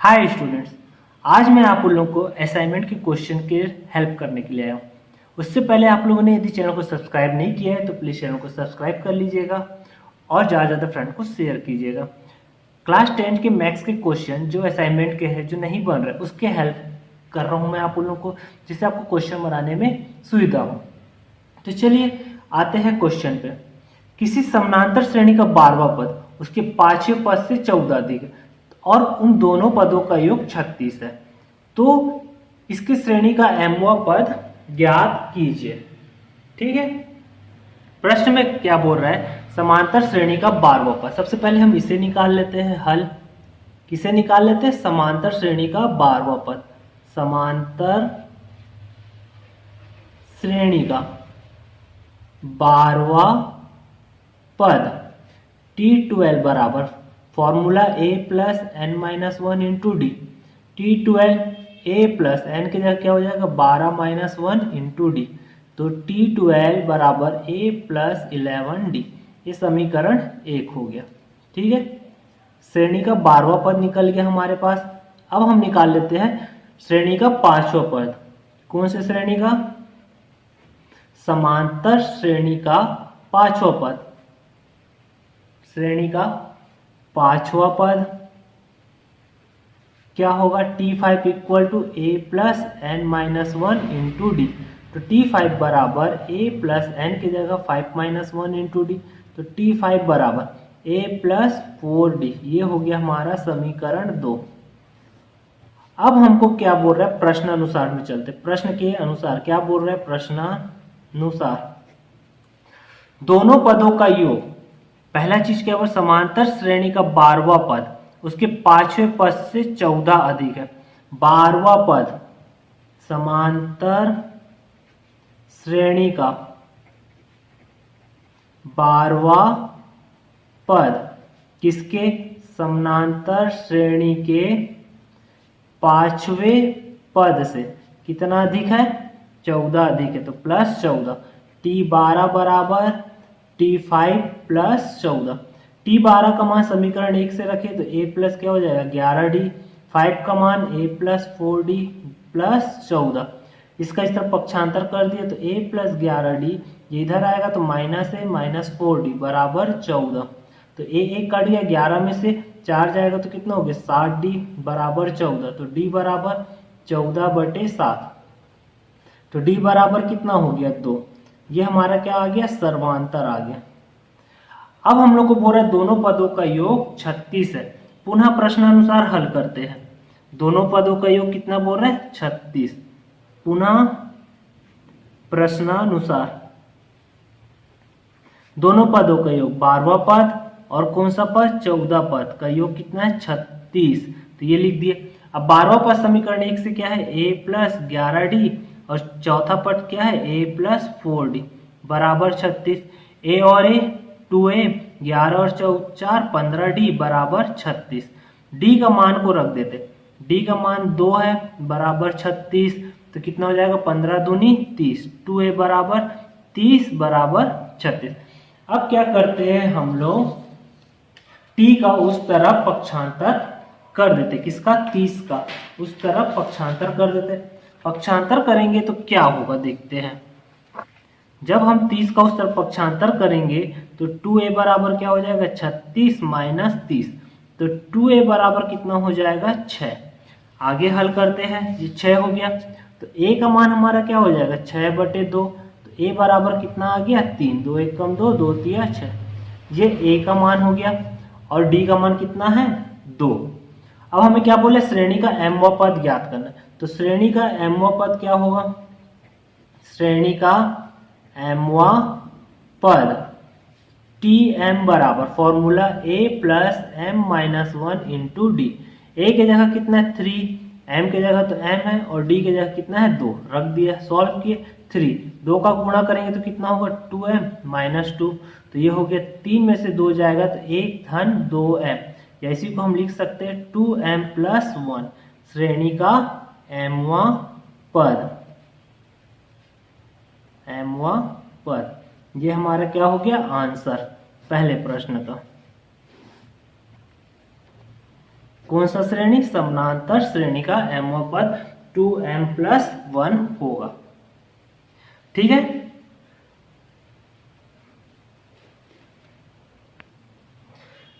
Hi students, आज मैं आप लोगों को असाइनमेंट के क्वेश्चन के हेल्प करने के लिए आया हूँ। उससे पहले आप लोगों ने यदि चैनल को सब्सक्राइब नहीं किया है तो प्लीज़ चैनल को सब्सक्राइब कर लीजिएगा और ज़्यादा ज़्यादा फ्रेंड को शेयर कीजिएगा। क्लास 10 के मैथ्स के क्वेश्चन जो असाइनमेंट के हैं, जो नहीं बन रहे, उसके हेल्प कर रहा हूँ मैं आप लोगों को, जिससे आपको क्वेश्चन बनाने में सुविधा हो। तो चलिए आते हैं क्वेश्चन पे। किसी समानांतर श्रेणी का 12वां पद उसके पांचवें पद से 14 अधिक है और उन दोनों पदों का योग 36 है, तो इसकी श्रेणी का mवां पद ज्ञात कीजिए। ठीक है, प्रश्न में क्या बोल रहा है? समांतर श्रेणी का 12वां पद। सबसे पहले हम इसे निकाल लेते हैं हल। किसे निकाल लेते हैं? समांतर श्रेणी का 12वां पद। समांतर श्रेणी का 12वां पद T12 बराबर formula a plus N minus one into D. T12 a plus N की जगह क्या हो जाएगा? 12 माइनस वन इंटू डी। तो T12 बराबर a प्लस 11d। ये समीकरण 1 हो गया। ठीक है, श्रेणी का 12वां पद निकल गया हमारे पास। अब हम निकाल लेते हैं श्रेणी का 5वां पद। कौन से श्रेणी का? समांतर श्रेणी का 5वां पद। श्रेणी का 5वां पद क्या होगा? T5 equal to A plus N minus one into D. तो T5 बराबर a प्लस एन की जगह 5 माइनस वन इंटू डी। तो T5 बराबर a प्लस 4d। ये हो गया हमारा समीकरण 2। अब हमको क्या बोल रहा है? प्रश्न अनुसार में चलते। प्रश्न के अनुसार क्या बोल रहा है? प्रश्नानुसार दोनों पदों का योग। पहला चीज क्या हुआ? समांतर श्रेणी का 12वां पद उसके 5वें पद से 14 अधिक है। 12वां पद समांतर श्रेणी का 12वां पद किसके? समांतर श्रेणी के 5वें पद से कितना अधिक है? 14 अधिक है। तो प्लस 14। T12 बराबर T5 प्लस 14। T12 का मान समीकरण 1 से रखे तो a प्लस क्या हो जाएगा? 11d। 5 का मान a प्लस 4d प्लस 14। इसका इस तरफ पक्षांतर कर दिया तो a प्लस 11d, ये इधर आएगा तो माइनस a माइनस 4d बराबर 14। तो a कट गया, 11 में से 4 जाएगा तो कितना हो गया? 60d बराबर 14। तो d बराबर 14/7। तो d बराबर कितना हो गया? 2। ये हमारा क्या आ गया? सर्वांतर आ गया। अब हम लोग को बोल रहा है दोनों पदों का योग 36 है। पुनः प्रश्नानुसार हल करते हैं। दोनों पदों का योग कितना बोल रहे हैं? 36। पुनः प्रश्नानुसार दोनों पदों का योग 12वां पद और कौन सा पद? 14 पद का योग कितना है? 36। तो ये लिख दिए। अब 12वां पद समीकरण 1 से क्या है? a प्लस 11d और चौथा पद क्या है? a प्लस 4d बराबर 36। a और a 2a, 11 और 4 15d बराबर 36। d का मान को रख देते। d का मान 2 है बराबर 36। तो कितना हो जाएगा? 15 दूनी 30। 2a बराबर 30 बराबर 36। अब क्या करते हैं हम लोग? t का उस तरफ पक्षांतर कर देते। किसका? 30 का उस तरफ पक्षांतर कर देते। पक्षांतर करेंगे तो क्या होगा देखते हैं। जब हम 30 का उस तरफ पक्षांतर करेंगे तो 2a बराबर क्या हो जाएगा? 36 माइनस 30। तो 2a बराबर कितना हो जाएगा? 6। आगे हल करते हैं। ये 6 हो गया तो a का मान हमारा क्या हो जाएगा? 6/2। तो a बराबर कितना आ गया? 3। 2 1 कम 2, 2 3 6। ये a का मान हो गया और d का मान कितना है? 2। अब हमें क्या बोले? श्रेणी का mवां पद ज्ञात करना है। तो श्रेणी का mवां पद क्या होगा? श्रेणी का mवां पद Tm बराबर formula a plus m minus one into D. A की जगह कितना है? 3। m की जगह तो m है और d की जगह कितना है? 2 रख दिया। सॉल्व किए। 3 2 का गुणा करेंगे तो कितना होगा? 2m minus 2। तो ये हो गया 3 में से 2 जाएगा तो 1 धन 2m, या इसी को हम लिख सकते हैं 2m प्लस 1। श्रेणी का mवां पद। mवां पद ये हमारा क्या हो गया? आंसर पहले प्रश्न का। कौन सा श्रेणी? समानांतर श्रेणी का mवां पद 2m+1 होगा। ठीक है।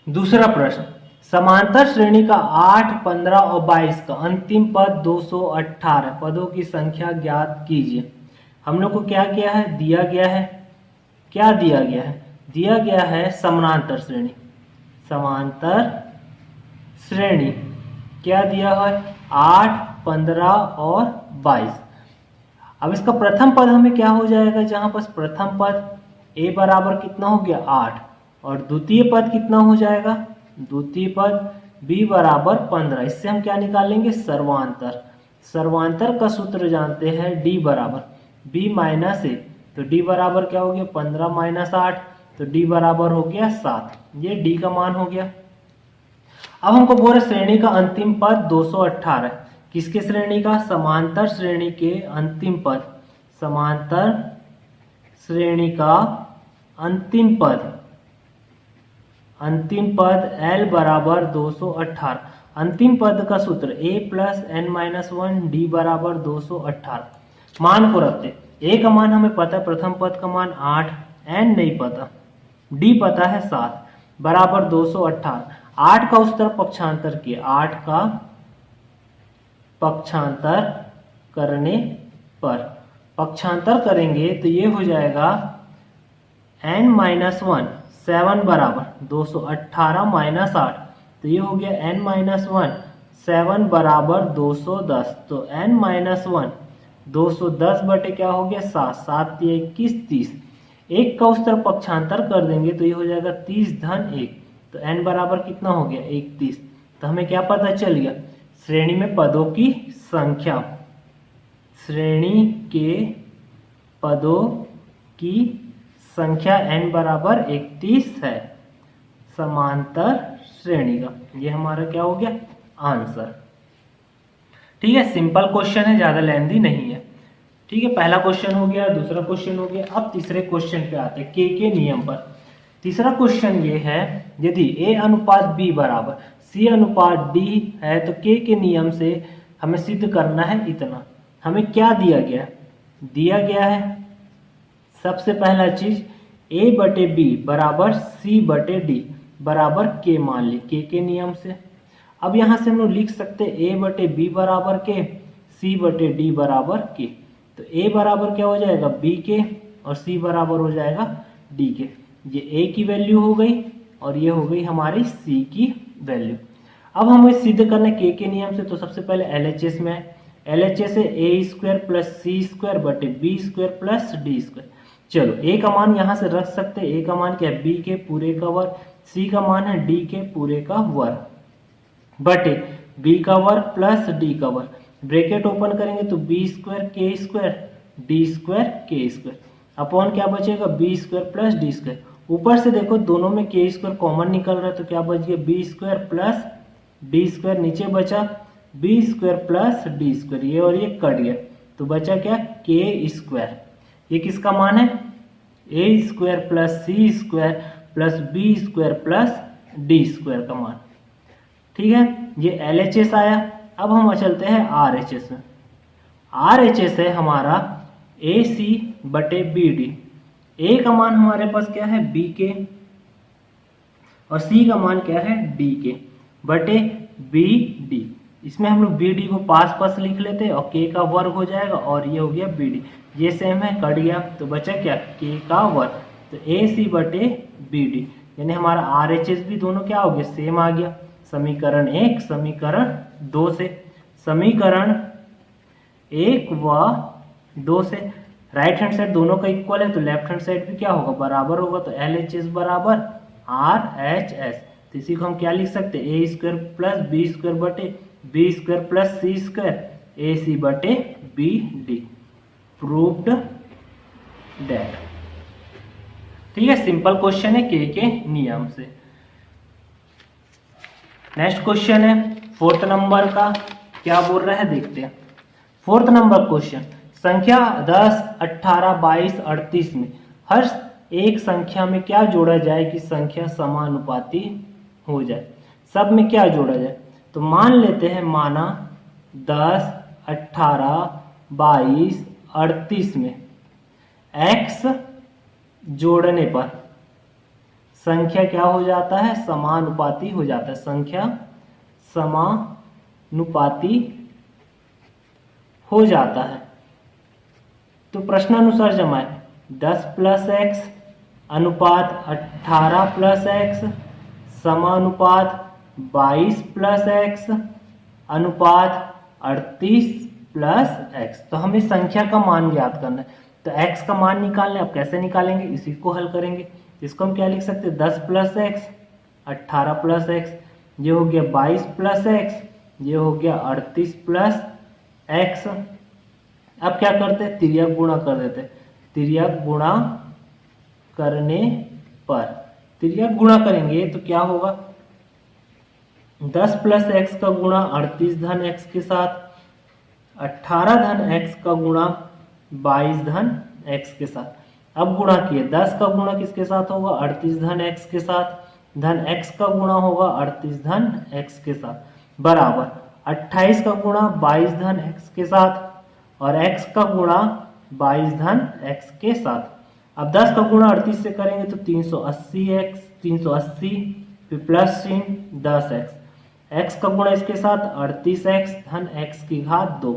दूसरा प्रश्न, समांतर श्रेणी का 8, 15 और 22 का अंतिम पद 218 पदों की संख्या ज्ञात कीजिए। हम लोग को क्या किया है? दिया गया है, क्या दिया गया है? दिया गया है समांतर श्रेणी। समांतर श्रेणी क्या दिया है? 8, 15 और 22। अब इसका प्रथम पद हमें क्या हो जाएगा? जहां पर प्रथम पद a बराबर कितना हो गया? 8, और द्वितीय पद कितना हो जाएगा? द्वितीय पद b बराबर 15। इससे हम क्या निकालेंगे? सर्वांतर। सर्वांतर का सूत्र जानते हैं, d बराबर b माइनस a। तो d बराबर क्या हो गया? 15 माइनस 8, तो d बराबर हो गया 7। ये d का मान हो गया। अब हमको बोल रहे श्रेणी का अंतिम पद 218। किसके श्रेणी का? समांतर श्रेणी के अंतिम पद। समांतर श्रेणी का अंतिम पद, अंतिम पद L बराबर 218। अंतिम पद का सूत्र a प्लस n-1 d बराबर 218। मान को रखते, a का मान हमें पता है, प्रथम पद का मान 8, n नहीं पता, d पता है 7, बराबर 218। 8 का उस तरफ पक्षांतर किए, 8 का पक्षांतर करने पर, पक्षांतर करेंगे तो ये हो जाएगा n-1, 7 बराबर 218 माइनस 8, तो ये हो गया n-1, 7 बराबर 210। तो n-1 210 बटे क्या हो गया? 7, 7 21 30। एक का उस तरफ पक्षांतर कर देंगे तो ये हो जाएगा 30 धन 1, तो n बराबर कितना हो गया? 31। तो हमें क्या पता चल गया? श्रेणी में पदों की संख्या, श्रेणी के पदों की संख्या n बराबर 31 है समांतर श्रेणी का। ये हमारा क्या हो गया? आंसर। ठीक है, सिंपल क्वेश्चन है, ज्यादा लेंथी नहीं है। ठीक है, पहला क्वेश्चन हो गया, दूसरा क्वेश्चन हो गया। अब तीसरे क्वेश्चन पे आते हैं, के नियम पर। तीसरा क्वेश्चन ये है, यदि a अनुपात b बराबर c अनुपात d है तो के नियम से हमें सिद्ध करना है इतना। हमें क्या दिया गया? दिया गया है सबसे पहला चीज a बटे b बराबर c बटे d बराबर k मान ली, के नियम से। अब यहां से हम लोग लिख सकते a बटे b बराबर k, c बटे d बराबर k। तो a बराबर क्या हो जाएगा? b के, और c बराबर हो जाएगा d के। ये a की वैल्यू हो गई और ये हो गई हमारी c की वैल्यू। अब हमें सिद्ध करना के नियम से, तो सबसे पहले LHS में है। LHS है a square plus C square बटे B square plus D square. चलो a का मान यहाँ से रख सकते हैं। a का मान क्या है? b के पूरे का वर्ग, c का मान है d के पूरे का वर्ग बटे b का वर्ग प्लस d का वर्ग। ब्रैकेट ओपन करेंगे तो b स्क्वायर के स्क्वायर डी स्क्वायर के स्क्वायर अपॉन क्या बचेगा? b square plus D square. ऊपर से देखो दोनों में के स्क्वायर कॉमन निकल रहा है, तो क्या बच गया? b square plus D square. नीचे बचा b square plus D square, ये और ये कट गया, तो बचा क्या? के स्क्वायर। ये किसका मान है? A square plus C square plus B square plus D square का मान। ठीक है, ये LHS आया। अब हम चलते हैं RHS में। RHS है हमारा AC बटे BD। A का मान हमारे पास क्या है? B के, और C का मान क्या है? D के बटे BD। इसमें हम लोग BD को पास पास लिख लेते हैं और K का वर्ग हो जाएगा, और ये हो गया BD। ये सेम है, कट गया, तो बचा क्या? K का वर्ग। तो AC बटे BD, यानी हमारा RHS भी दोनों क्या हो गया? सेम आ गया। समीकरण 1 समीकरण 2 से, समीकरण 1 व 2 से राइट हैंड साइड दोनों का इक्वल है, तो लेफ्ट हैंड साइड भी क्या होगा? बराबर होगा। तो LHS बराबर RHS। तो इसी को हम क्या लिख सकते हैं? ए स्क्वायर प्लस बी स्क्वायर बटे B square plus C square AC बटे BD। Proved that. ठीक है, सिंपल क्वेश्चन है के नियम से। नेक्स्ट क्वेश्चन है 4th नंबर का, क्या बोल रहा है देखते हैं। 4th नंबर क्वेश्चन, संख्या 10, 18, 22, 38 में हर एक संख्या में क्या जोड़ा जाए कि संख्या समानुपाती हो जाए? सब में क्या जोड़ा जाए? तो मान लेते हैं, माना 10, 18, 22, 38 में x जोड़ने पर संख्या क्या हो जाता है, समानुपाती हो जाता है, संख्या समानुपाती हो जाता है। तो प्रश्नानुसार जमाए 10 प्लस एक्स अनुपात 18 प्लस एक्स समानुपात 22 प्लस एक्स अनुपात 38 प्लस एक्स। तो हमें संख्या का मान ज्ञात करना है, तो x का मान निकालना है। अब कैसे निकालेंगे, इसी को हल करेंगे। इसको हम क्या लिख सकते हैं, 10 प्लस एक्स 18 प्लस एक्स, ये हो गया 22 प्लस एक्स, ये हो गया 38 प्लस एक्स। अब क्या करते हैं, तिर्यक गुणा कर देते हैं। तिर्यक गुणा करने पर, तिर्यक गुणा करेंगे तो क्या होगा, 10 प्लस एक्स का गुणा 38 धन एक्स के साथ, 18 धन एक्स का गुणा 22 धन एक्स के साथ। अब गुणा किए, 10 का गुणा किसके साथ होगा, 38 धन एक्स के साथ, धन x का गुणा होगा 38 धन x के साथ, बराबर 28 का गुणा 22 धन x के साथ और x का गुणा 22 धन x के साथ। अब 10 का गुणा 38 से करेंगे तो 380x, 380 फिर प्लस चिन्ह 10x, x का गुणा इसके साथ 38x धन x की घात 2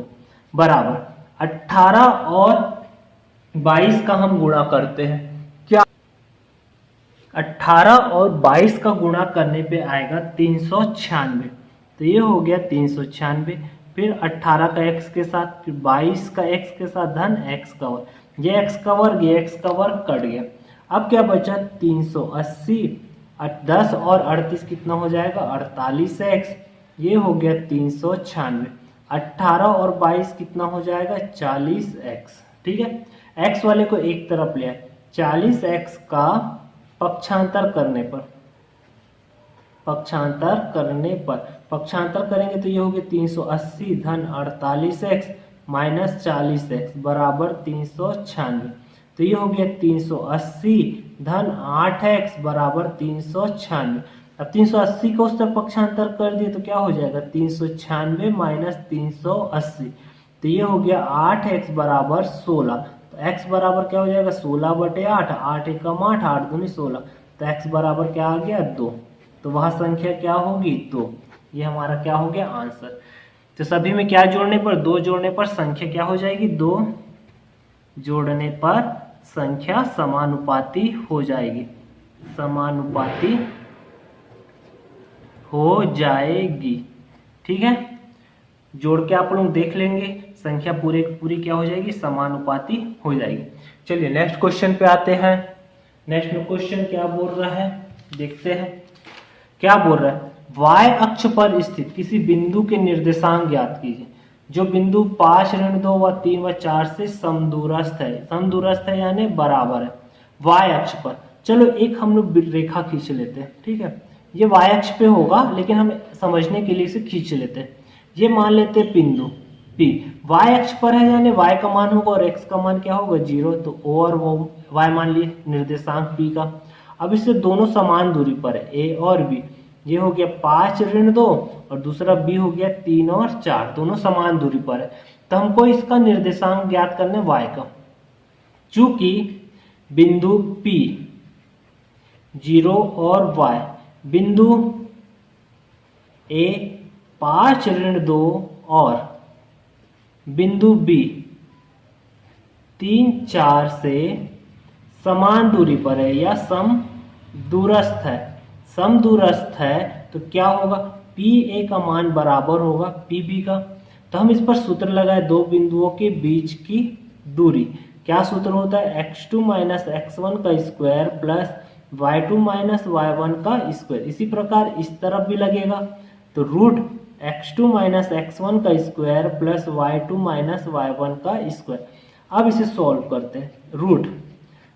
बराबर 18 और 22 का हम गुणा करते हैं। क्या 18 और 22 का गुणा करने पे आएगा 396। तो ये हो गया 396, फिर 18 का x के साथ, फिर 22 का x के साथ धन x का वर्ग, ये x का वर्ग, ये x का वर्ग कट गया। अब क्या बचा, 380, 10 और 38 कितना हो जाएगा, 48x, ये हो गया 396। 18 और 22 कितना हो जाएगा, 40x। ठीक है, x वाले को एक तरफ ले आए, 40x का पक्षांतर करने पर, पक्षांतर करने पर, पक्षांतर करेंगे तो ये हो गया 380 धन 48x माइनस 40x बराबर 396। तो ये हो गया 380 धन 8x बराबर 396। अब 380 को उस तरफ पक्षांतर कर दिए तो क्या हो जाएगा, 396 माइनस 380, तो ये हो गया 8x बराबर 16। तो x बराबर क्या हो जाएगा, 16/8, 8 एकम 8, 8 दूनी 16, तो x बराबर क्या आ गया, 2। तो वह संख्या क्या होगी, 2। ये हमारा क्या हो गया, आंसर। तो सभी में क्या जोड़ने पर, 2 जोड़ने पर संख्या क्या हो जाएगी, 2 जोड़ने पर संख्या समानुपाती हो जाएगी, समानुपाती हो जाएगी। ठीक है, जोड़ के आप लोग देख लेंगे, संख्या पूरी पूरी क्या हो जाएगी, समानुपाती हो जाएगी। चलिए नेक्स्ट क्वेश्चन पे आते हैं। नेक्स्ट में क्वेश्चन क्या बोल रहा है, देखते हैं क्या बोल रहा है। y अक्ष पर स्थित किसी बिंदु के निर्देशांक ज्ञात कीजिए जो बिंदु 5, 2 व 3 व 4 से समदूरस्थ है। समदूरस्थ है यानी बराबर है y अक्ष पर। चलो एक हम लोग रेखा खींच लेते हैं। ठीक है, ये y अक्ष पे होगा लेकिन हम समझने के लिए इसे खींच लेते हैं। ये मान लेते हैं बिंदु P y अक्ष पर है यानी y का मान होगा और x का मान क्या होगा, 0। तो o और वो y मान लिए निर्देशांक P का। अब इससे दोनों समान दूरी पर है, a और b। ये हो गया 5, 2 और दूसरा b हो गया 3 और 4, दोनों समान दूरी पर है। तो हमको इसका निर्देशांक ज्ञात करना है y का। चूंकि बिंदु P 0 और y, बिंदु A 5, 2 और बिंदु B 3, 4 से समान दूरी पर है या समदूरस्थ है। समदूरस्थ है तो क्या होगा, PA का मान बराबर होगा PB का। तो हम इस पर सूत्र लगाए, दो बिंदुओं के बीच की दूरी। क्या सूत्र होता है, x2 माइनस x1 का square plus y2 minus y1 का स्क्वायर। इसी प्रकार इस तरफ भी लगेगा तो रूट x2 माइनस x1 का square plus y2 minus y1 का स्क्वायर। अब इसे सॉल्व करते हैं, रूट,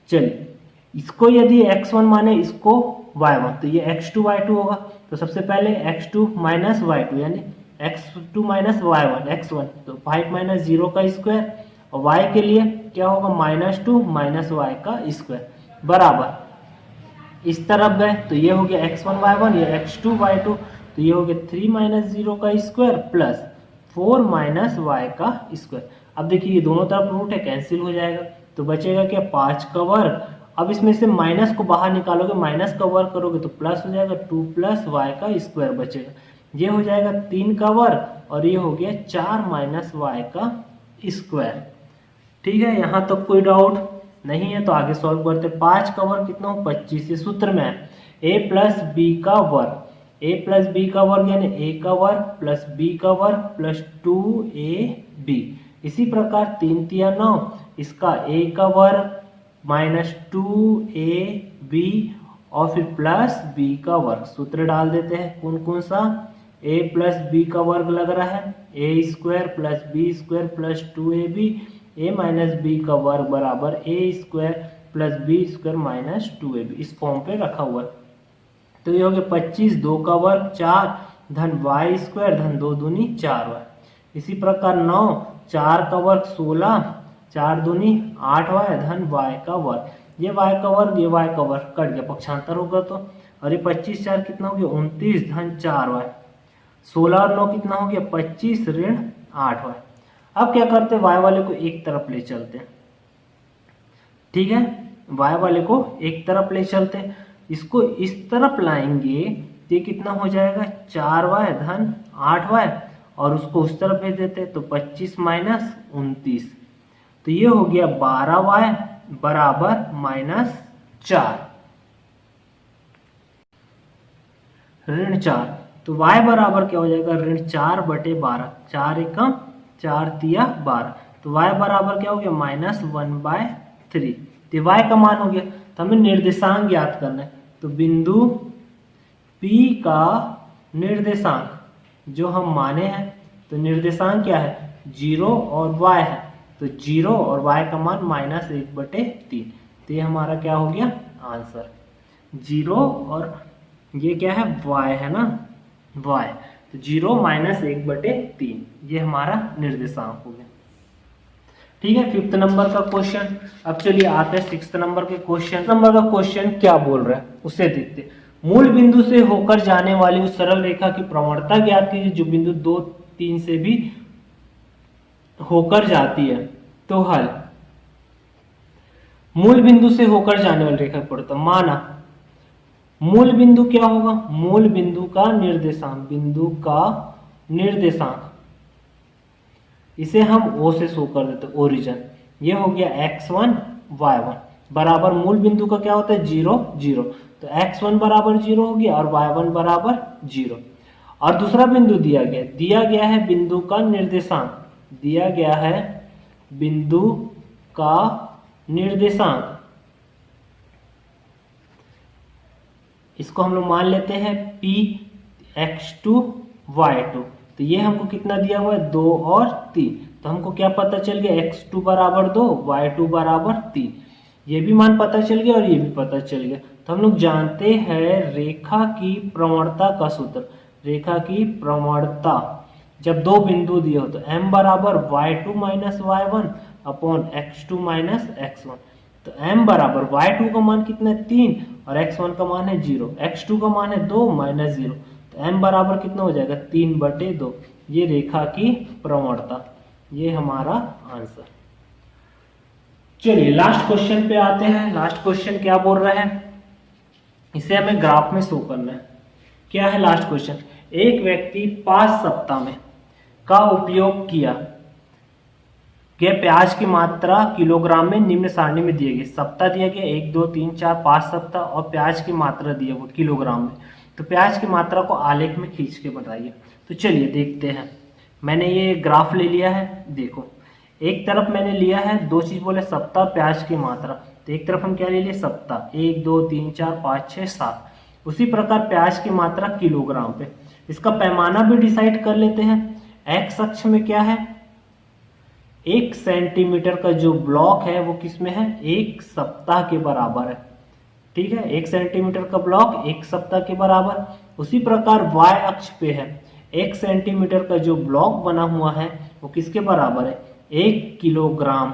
चलिए इसको यदि x1 माने इसको y1 तो ये x2 y2 होगा। तो सबसे पहले x2 माइनस y2 यानी x2 माइनस y1 x1, तो 5 माइनस 0 का स्क्वायर और y के लिए क्या होगा, -2 माइनस y का स्क्वायर बराबर इस तरफ गए तो ये हो गया x1 y1, ये x2 y2। तो ये हो गया 3 माइनस 0 का स्क्वायर प्लस 4 माइनस वाई का स्क्वायर। अब देखिए ये दोनों तरफ रूट है, कैंसिल हो जाएगा, तो बचेगा क्या 5 का वर्ग। अब इसमें से माइनस को बाहर निकालोगे, माइनस का वर्ग करोगे तो प्लस हो जाएगा, 2 प्लस वाई का स्क्वायर बचेगा। ये हो जाएगा 3 का वर्ग और ये हो गया 4 माइनस वाई का स्क्वायर। ठीक है, यहाँ तक कोई डाउट नहीं है तो आगे सॉल्व करते हैं। 5 का वर्ग कितना हो 25, ये सूत्र में है a प्लस बी का वर्ग, a प्लस बी का वर्ग यानी a का वर्ग प्लस b का वर्ग प्लस 2ab। इसी प्रकार 3 तिया 9, इसका a का वर्ग माइनस 2ab और फिर प्लस b का वर्ग। सूत्र डाल देते हैं, कौन कौन सा, a प्लस b का वर्ग लग रहा है a square plus b square plus 2ab, a minus B का वर्ग बराबर a square plus B square minus 2ab, इस फॉर्म पे रखा हुआ है। तो ये हो गया 25, 2 का वर्ग 4 धन वाई स्क्वायर धन 2 दूनी 4y। इसी प्रकार 9, 4 का वर्ग 16, 4 दूनी 8y धन y का वर्ग। ये y का वर्ग, ये y का वर्ग कट गया, पक्षांतर होगा तो। और ये 25 4 कितना हो गया 29 धन 4y। 16 और 9 कितना हो गया 25 ऋण 8y। अब क्या करते हैं, y वाले को एक तरफ ले चलते हैं। ठीक है, y वाले को एक तरफ ले चलते हैं, इसको इस तरफ लाएंगे तो ये कितना हो जाएगा 4y धन 8y और उसको उस तरफ भेज देते हैं तो 25 माइनस 29, तो ये हो गया 12y बराबर माइनस 4 ऋण 4। तो y बराबर क्या हो जाएगा ऋण 4 बटे 12, 4 एकम 4 तिया 12, तो y बराबर क्या हो गया माइनस 1/3। तो y का मान हो गया, तो हमें निर्देशांक ज्ञात करना है। तो बिंदु P का निर्देशांक जो हम माने हैं, तो निर्देशांक क्या है 0 और y है, तो 0 और y का मान माइनस 1/3। तो ये हमारा क्या हो गया आंसर, 0 और ये क्या है y है ना y, तो 0 माइनस 1/3 ये हमारा निर्देशांक हो गया। ठीक है, 5th नंबर का क्वेश्चन। अब चलिए आते हैं 6th नंबर के क्वेश्चन। नंबर का क्वेश्चन क्या बोल रहा है उसे देखते हैं। मूल बिंदु से होकर जाने वाली उस सरल रेखा की प्रवणता ज्ञात कीजिए जो बिंदु 2 3 से भी होकर जाती है। तो हल, मूल बिंदु से होकर जाने वाली रेखा की प्रवणता, माना मूल बिंदु क्या होगा, मूल बिंदु का निर्देशांक, बिंदु का निर्देशांक इसे हम O से शो कर देते, ओरिजिन। ये हो गया x1 y1 बराबर मूल बिंदु का क्या होता है 0 0, तो x1 बराबर 0 हो गया और y1 बराबर 0। और दूसरा बिंदु दिया गया है बिंदु का निर्देशांक, दिया गया है बिंदु का निर्देशांक, इसको हम लोग मान लेते हैं p x2 y2। तो ये हमको कितना दिया हुआ है 2 और 3, तो हमको क्या पता चल गया x2 बराबर 2 y2 बराबर 3, ये भी मान पता चल गया और ये भी पता चल गया। तो हम लोग जानते हैं रेखा की प्रवणता का सूत्र, रेखा की प्रवणता जब दो बिंदु दिए हो तो m बराबर y2 minus y1 upon x2 minus x1। तो m बराबर y2 का मान कितना है 3 और x1 का मान है 0, x2 का मान है 2 माइनस 0, तो m बराबर कितना हो जाएगा 3/2। ये रेखा की प्रवणता, ये हमारा आंसर। चलिए लास्ट क्वेश्चन पे आते हैं। लास्ट क्वेश्चन क्या बोल रहा है, इसे हमें ग्राफ में शो करना है। क्या है लास्ट क्वेश्चन, एक व्यक्ति 5 सप्ताह में का उपयोग किया गया प्याज की मात्रा किलोग्राम में निम्न सारणी में दिए गए। सप्ताह दिया गया 1 2 3 4 5 सप्ताह और प्याज की मात्रा दिया वो किलोग्राम में। तो प्याज की मात्रा को आलेख में खींच के बताइए। तो चलिए देखते हैं, मैंने ये ग्राफ ले लिया है। देखो एक तरफ मैंने लिया है, दो चीज बोले सप्ताह प्याज की मात्रा, तो एक तरफ हम क्या ले लिए सप्ताह 1 2 3 4 5 6 7। उसी प्रकार प्याज की मात्रा किलोग्राम पे, इसका पैमाना भी डिसाइड कर लेते हैं। एक्स अक्ष में क्या है 1 सेंटीमीटर का जो ब्लॉक है वो किस में है 1 सप्ताह के बराबर है। ठीक है, 1 सेंटीमीटर का ब्लॉक 1 सप्ताह के बराबर। उसी प्रकार y अक्ष पे है 1 सेंटीमीटर का जो ब्लॉक बना हुआ है वो किसके बराबर है 1 किलोग्राम,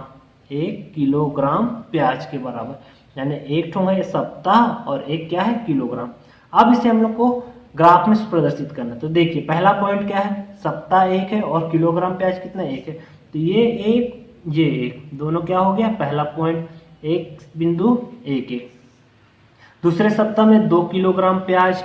1 किलोग्राम प्याज के बराबर। यानी एक ठो है सप्ताह और एक क्या है किलोग्राम। अब इसे हम लोग को ग्राफ में प्रदर्शित करना। तो देखिए पहला पॉइंट क्या है, सप्ताह 1 है और किलोग्राम प्याज कितना 1 है, तो ये 1 दोनों क्या हो गया, पहला पॉइंट 1.1 है। दूसरे सप्ताह में 2 किलोग्राम प्याज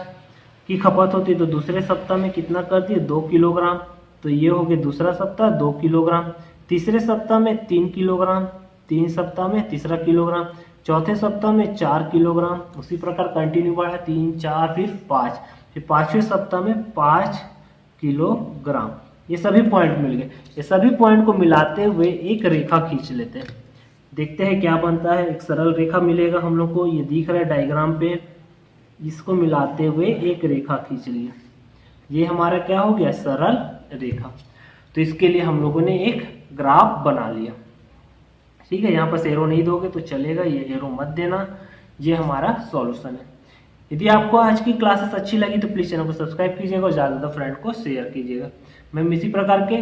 की खपत होती है, तो दूसरे सप्ताह में कितना कर दिए 2 किलोग्राम, तो ये हो गया दूसरा सप्ताह 2 किलोग्राम। तीसरे सप्ताह में 3 किलोग्राम, 3 सप्ताह में तीसरा किलोग्राम, चौथे सप्ताह में 4 किलोग्राम, उसी प्रकार कंटिन्यू बढ़ा 3 4 फिर 5, फिर पांचवें सप्ताह में 5 किलोग्राम। ये सभी पॉइंट मिल गए। ये सभी पॉइंट को मिलाते हुए एक रेखा खींच लेते हैं, देखते हैं क्या बनता है। एक सरल रेखा मिलेगा हम लोग को, ये दिख रहा है डायग्राम पे, इसको मिलाते हुए एक रेखा खींच लिया, ये हमारा क्या हो गया, सरल रेखा। तो इसके लिए हम लोगों ने एक ग्राफ बना लिया, ठीक है। यहाँ पर एरो नहीं दोगे तो चलेगा, ये एरो मत देना, ये हमारा सॉल्यूशन है। यदि आपको आज की क्लासेस अच्छी लगी तो प्लीज चैनल को सब्सक्राइब कीजिएगा और ज़्यादा फ्रेंड को शेयर कीजिएगा। मैं इसी प्रकार के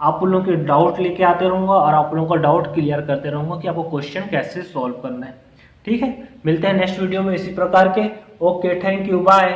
आप लोगों के डाउट लेके आते रहूँगा और आप लोगों का डाउट क्लियर करते रहूँगा कि आपको क्वेश्चन कैसे सॉल्व करना है, ठीक है। मिलते हैं नेक्स्ट वीडियो में इसी प्रकार के। Okay, thank you, bye.